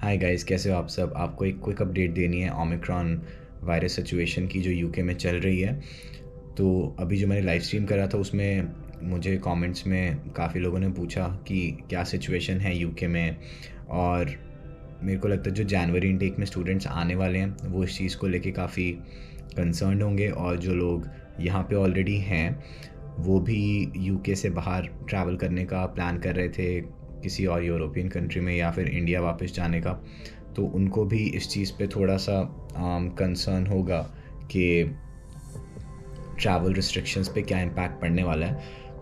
Hi guys, कैसे हो आप सब। आपको एक क्विक अपडेट देनी है ओमिक्रॉन वायरस सिचुएशन की जो यूके में चल रही है। तो अभी जो मैंने लाइव स्ट्रीम करा था उसमें मुझे कमेंट्स में काफ़ी लोगों ने पूछा कि क्या सिचुएशन है यूके में। और मेरे को लगता है जो जनवरी इनटेक में स्टूडेंट्स आने वाले हैं वो इस चीज़ को लेके काफ़ी कंसर्न्ड होंगे, और जो लोग यहाँ पे ऑलरेडी हैं वो भी यूके से बाहर ट्रैवल करने का प्लान कर रहे थे किसी और यूरोपियन कंट्री में या फिर इंडिया वापस जाने का। तो उनको भी इस चीज़ पे थोड़ा सा कंसर्न होगा कि ट्रैवल रिस्ट्रिक्शंस पे क्या इम्पैक्ट पड़ने वाला है।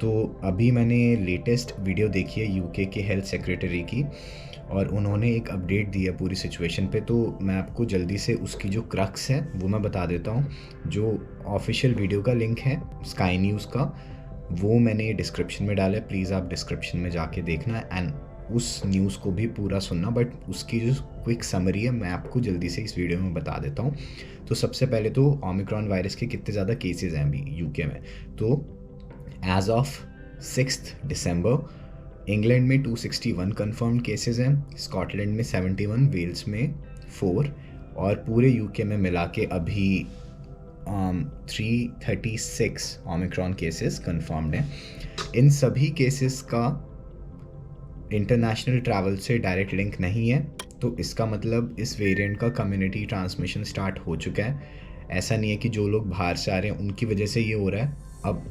तो अभी मैंने लेटेस्ट वीडियो देखी है यूके के हेल्थ सेक्रेटरी की, और उन्होंने एक अपडेट दी है पूरी सिचुएशन पे। तो मैं आपको जल्दी से उसकी जो क्रक्स है वो मैं बता देता हूँ। जो ऑफिशियल वीडियो का लिंक है स्काई न्यूज़ का, वो मैंने डिस्क्रिप्शन में डाला है। प्लीज़ आप डिस्क्रिप्शन में जाके देखना एंड उस न्यूज़ को भी पूरा सुनना, बट उसकी जो क्विक समरी है मैं आपको जल्दी से इस वीडियो में बता देता हूँ। तो सबसे पहले तो ओमिक्रॉन वायरस के कितने ज़्यादा केसेस हैं अभी यूके में। तो एज ऑफ 6 दिसंबर इंग्लैंड में 261 कंफर्म्ड केसेस हैं, स्कॉटलैंड में 71, वेल्स में 4, और पूरे यूके में मिला के अभी 336 ओमिक्रॉन केसेस कंफर्म्ड हैं। इन सभी केसेस का इंटरनेशनल ट्रैवल से डायरेक्ट लिंक नहीं है, तो इसका मतलब इस वेरिएंट का कम्युनिटी ट्रांसमिशन स्टार्ट हो चुका है। ऐसा नहीं है कि जो लोग बाहर से आ रहे हैं उनकी वजह से ये हो रहा है। अब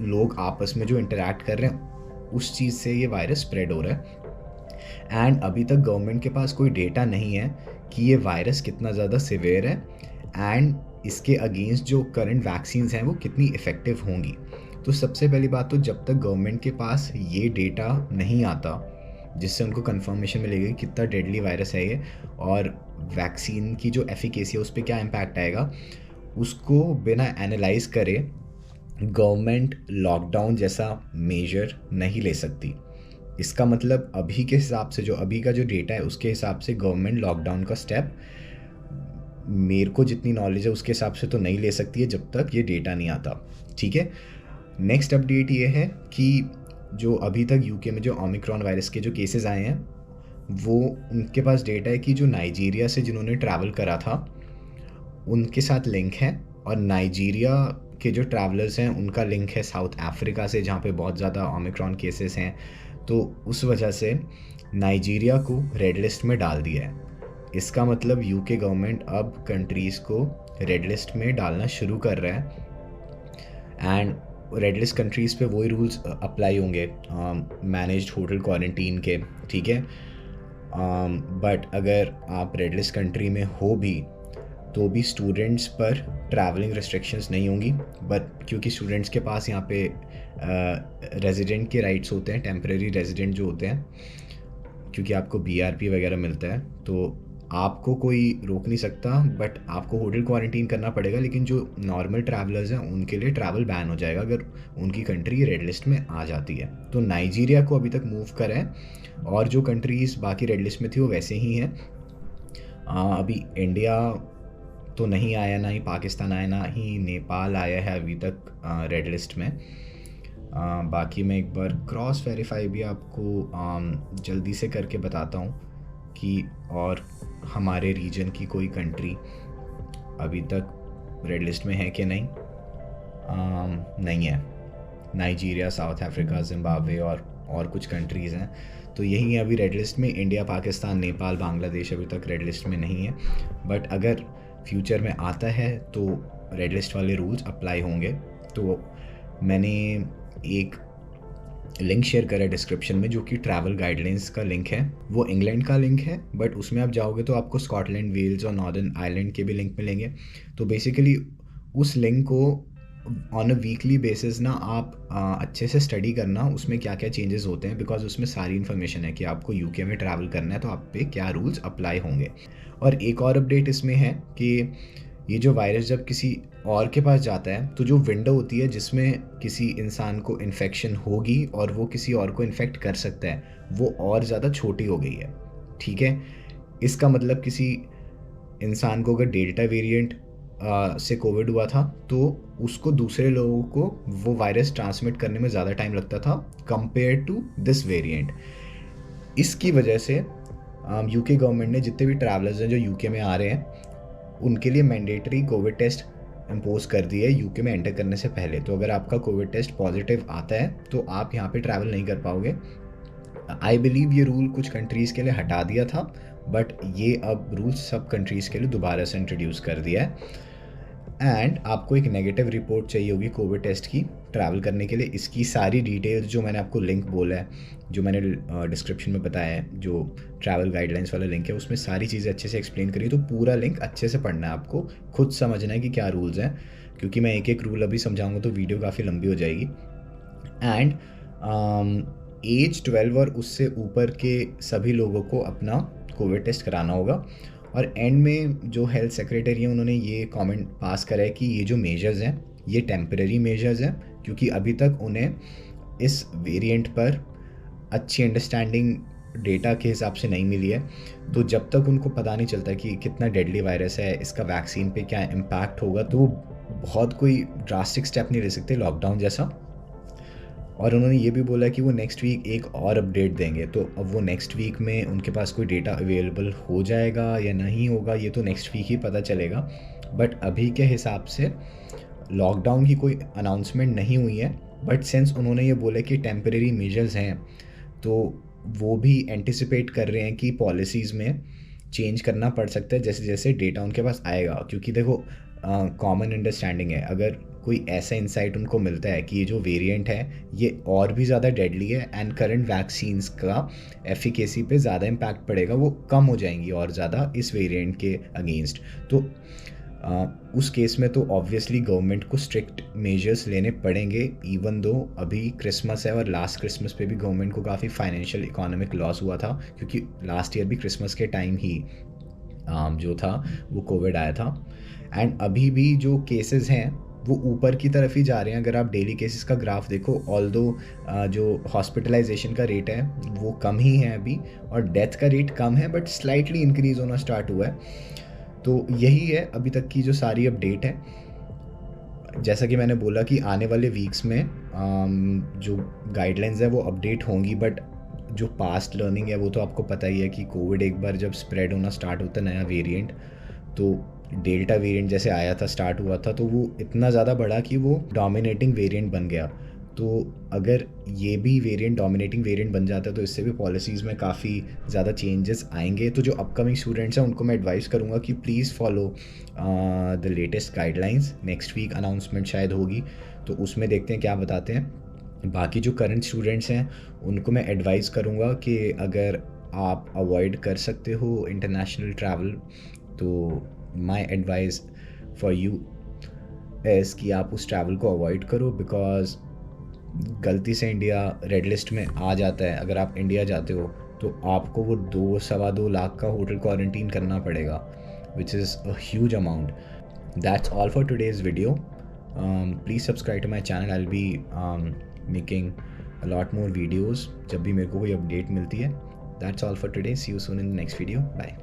लोग आपस में जो इंटरैक्ट कर रहे हैं उस चीज़ से ये वायरस स्प्रेड हो रहा है। एंड अभी तक गवर्नमेंट के पास कोई डेटा नहीं है कि ये वायरस कितना ज़्यादा सिवियर है एंड इसके अगेंस्ट जो करंट वैक्सीन्स हैं वो कितनी इफ़ेक्टिव होंगी। तो सबसे पहली बात, तो जब तक गवर्नमेंट के पास ये डेटा नहीं आता जिससे उनको कंफर्मेशन मिलेगी कि कितना डेडली वायरस है ये और वैक्सीन की जो एफिकेसी है उस पर क्या इम्पैक्ट आएगा, उसको बिना एनालाइज करे गवर्नमेंट लॉकडाउन जैसा मेजर नहीं ले सकती। इसका मतलब अभी के हिसाब से, जो अभी का जो डेटा है उसके हिसाब से गवर्नमेंट लॉकडाउन का स्टेप, मेरे को जितनी नॉलेज है उसके हिसाब से तो नहीं ले सकती है जब तक ये डेटा नहीं आता। ठीक है, नेक्स्ट अपडेट ये है कि जो अभी तक यूके में जो ओमिक्रॉन वायरस के जो केसेस आए हैं वो उनके पास डेटा है कि जो नाइजीरिया से जिन्होंने ट्रैवल करा था उनके साथ लिंक है, और नाइजीरिया के जो ट्रैवलर्स हैं उनका लिंक है साउथ अफ्रीका से जहाँ पे बहुत ज़्यादा ओमिक्रॉन केसेस हैं। तो उस वजह से नाइजीरिया को रेड लिस्ट में डाल दिया है। इसका मतलब यूके गवर्नमेंट अब कंट्रीज़ को रेड लिस्ट में डालना शुरू कर रहा है एंड रेड लिस्ट कंट्रीज़ पे वही रूल्स अप्लाई होंगे मैनेज्ड होटल क्वारंटीन के। ठीक है, बट अगर आप रेड लिस्ट कंट्री में हो भी तो भी स्टूडेंट्स पर ट्रैवलिंग रिस्ट्रिक्शंस नहीं होंगी, बट क्योंकि स्टूडेंट्स के पास यहाँ पे रेजिडेंट के राइट्स होते हैं, टेम्परेरी रेजिडेंट जो होते हैं, क्योंकि आपको बीआरपी वगैरह मिलता है तो आपको कोई रोक नहीं सकता, बट आपको होटल क्वारंटीन करना पड़ेगा। लेकिन जो नॉर्मल ट्रैवलर्स हैं उनके लिए ट्रैवल बैन हो जाएगा अगर उनकी कंट्री रेड लिस्ट में आ जाती है। तो नाइजीरिया को अभी तक मूव करा है, और जो कंट्रीज़ बाकी रेड लिस्ट में थी वो वैसे ही हैं। अभी इंडिया तो नहीं आया, ना ही पाकिस्तान आया, ना ही नेपाल आया है अभी तक रेड लिस्ट में। बाकी मैं एक बार क्रॉस वेरीफाई भी आपको जल्दी से करके बताता हूँ कि और हमारे रीजन की कोई कंट्री अभी तक रेड लिस्ट में है कि नहीं। नहीं है, नाइजीरिया, साउथ अफ्रीका, जिम्बाब्वे और कुछ कंट्रीज़ हैं। तो यही है अभी रेड लिस्ट में। इंडिया, पाकिस्तान, नेपाल, बांग्लादेश अभी तक रेड लिस्ट में नहीं है, बट अगर फ्यूचर में आता है तो रेड लिस्ट वाले रूल्स अप्लाई होंगे। तो मैंने एक लिंक शेयर करा है डिस्क्रिप्शन में जो कि ट्रैवल गाइडलाइंस का लिंक है। वो इंग्लैंड का लिंक है, बट उसमें आप जाओगे तो आपको स्कॉटलैंड, वेल्स और नॉर्दर्न आयरलैंड के भी लिंक मिलेंगे। तो बेसिकली उस लिंक को ऑन अ वीकली बेसिस ना आप अच्छे से स्टडी करना उसमें क्या क्या चेंजेस होते हैं, बिकॉज उसमें सारी इन्फॉर्मेशन है कि आपको यूके में ट्रैवल करना है तो आप पे क्या रूल्स अप्लाई होंगे। और एक और अपडेट इसमें है कि ये जो वायरस जब किसी और के पास जाता है तो जो विंडो होती है जिसमें किसी इंसान को इन्फेक्शन होगी और वो किसी और को इन्फेक्ट कर सकता है, वो और ज़्यादा छोटी हो गई है। ठीक है, इसका मतलब किसी इंसान को अगर डेल्टा वेरिएंट से कोविड हुआ था तो उसको दूसरे लोगों को वो वायरस ट्रांसमिट करने में ज़्यादा टाइम लगता था कंपेयर टू दिस वेरिएंट। इसकी वजह से यूके गवर्नमेंट ने जितने भी ट्रैवलर्स हैं जो यूके में आ रहे हैं उनके लिए मैंडेटरी कोविड टेस्ट इम्पोज कर दी है यूके में एंटर करने से पहले। तो अगर आपका कोविड टेस्ट पॉजिटिव आता है तो आप यहाँ पे ट्रैवल नहीं कर पाओगे। आई बिलीव ये रूल कुछ कंट्रीज़ के लिए हटा दिया था, बट ये अब रूल सब कंट्रीज़ के लिए दोबारा से इंट्रोड्यूस कर दिया है। एंड आपको एक नेगेटिव रिपोर्ट चाहिए होगी कोविड टेस्ट की ट्रैवल करने के लिए। इसकी सारी डिटेल्स जो मैंने आपको लिंक बोला है, जो मैंने डिस्क्रिप्शन में बताया है, जो ट्रैवल गाइडलाइंस वाला लिंक है, उसमें सारी चीज़ें अच्छे से एक्सप्लेन करी। तो पूरा लिंक अच्छे से पढ़ना है, आपको खुद समझना है कि क्या रूल्स हैं, क्योंकि मैं एक एक रूल अभी समझाऊंगा तो वीडियो काफ़ी लंबी हो जाएगी। एंड एज 12 और उससे ऊपर के सभी लोगों को अपना कोविड टेस्ट कराना होगा। और एंड में जो हेल्थ सेक्रेटरी हैं उन्होंने ये कमेंट पास करा है कि ये जो मेजर्स हैं ये टेम्पररी मेजर्स हैं, क्योंकि अभी तक उन्हें इस वेरिएंट पर अच्छी अंडरस्टैंडिंग डेटा के हिसाब से नहीं मिली है। तो जब तक उनको पता नहीं चलता कि कितना डेडली वायरस है, इसका वैक्सीन पे क्या इम्पैक्ट होगा, तो वो बहुत कोई ड्रास्टिक स्टेप नहीं ले सकते लॉकडाउन जैसा। और उन्होंने ये भी बोला कि वो नेक्स्ट वीक एक और अपडेट देंगे। तो अब वो नेक्स्ट वीक में उनके पास कोई डेटा अवेलेबल हो जाएगा या नहीं होगा ये तो नेक्स्ट वीक ही पता चलेगा। बट अभी के हिसाब से लॉकडाउन की कोई अनाउंसमेंट नहीं हुई है, बट सिंस उन्होंने ये बोला कि टेम्परेरी मेजर्स हैं तो वो भी एंटिसिपेट कर रहे हैं कि पॉलिसीज़ में चेंज करना पड़ सकता है जैसे जैसे डेटा उनके पास आएगा। क्योंकि देखो कॉमन अंडरस्टैंडिंग है, अगर कोई ऐसा इंसाइट उनको मिलता है कि ये जो वेरिएंट है ये और भी ज़्यादा डेडली है एंड करंट वैक्सीन्स का एफिकेसी पे ज़्यादा इम्पैक्ट पड़ेगा, वो कम हो जाएंगी और ज़्यादा इस वेरिएंट के अगेंस्ट, तो उस केस में तो ऑब्वियसली गवर्नमेंट को स्ट्रिक्ट मेजर्स लेने पड़ेंगे। इवन दो अभी क्रिसमस है और लास्ट क्रिसमस पे भी गवर्नमेंट को काफ़ी फाइनेंशियल इकोनॉमिक लॉस हुआ था, क्योंकि लास्ट ईयर भी क्रिसमस के टाइम ही जो था वो कोविड आया था। एंड अभी भी जो केसेस हैं वो ऊपर की तरफ ही जा रहे हैं। अगर आप डेली केसेस का ग्राफ देखो, ऑल्दो जो हॉस्पिटलाइजेशन का रेट है वो कम ही है अभी और डेथ का रेट कम है, बट स्लाइटली इंक्रीज़ होना स्टार्ट हुआ है। तो यही है अभी तक की जो सारी अपडेट है। जैसा कि मैंने बोला कि आने वाले वीक्स में जो गाइडलाइंस है वो अपडेट होंगी, बट जो पास्ट लर्निंग है वो तो आपको पता ही है कि कोविड एक बार जब स्प्रेड होना स्टार्ट होता है नया वेरिएंट, तो डेल्टा वेरिएंट जैसे आया था स्टार्ट हुआ था तो वो इतना ज़्यादा बढ़ा कि वो डोमिनेटिंग वेरिएंट बन गया। तो अगर ये भी वेरिएंट डोमिनेटिंग वेरिएंट बन जाता है तो इससे भी पॉलिसीज़ में काफ़ी ज़्यादा चेंजेस आएंगे। तो जो अपकमिंग स्टूडेंट्स हैं उनको मैं एडवाइस करूँगा कि please follow the latest guidelines. Next week announcement शायद होगी तो उसमें देखते हैं क्या बताते हैं। बाकी जो करंट स्टूडेंट्स हैं उनको मैं एडवाइस करूँगा कि अगर आप अवॉइड कर सकते हो इंटरनेशनल ट्रैवल तो my advice for you is कि आप उस ट्रैवल को अवॉइड करो, बिकॉज गलती से इंडिया रेड लिस्ट में आ जाता है। अगर आप इंडिया जाते हो तो आपको वो 2-2.25 लाख का होटल क्वारंटीन करना पड़ेगा, which is a huge amount. That's all for today's video. Please subscribe to my channel. I will be making a lot more videos जब भी मेरे को कोई अपडेट मिलती है। That's all for today. See you soon in the next video. Bye.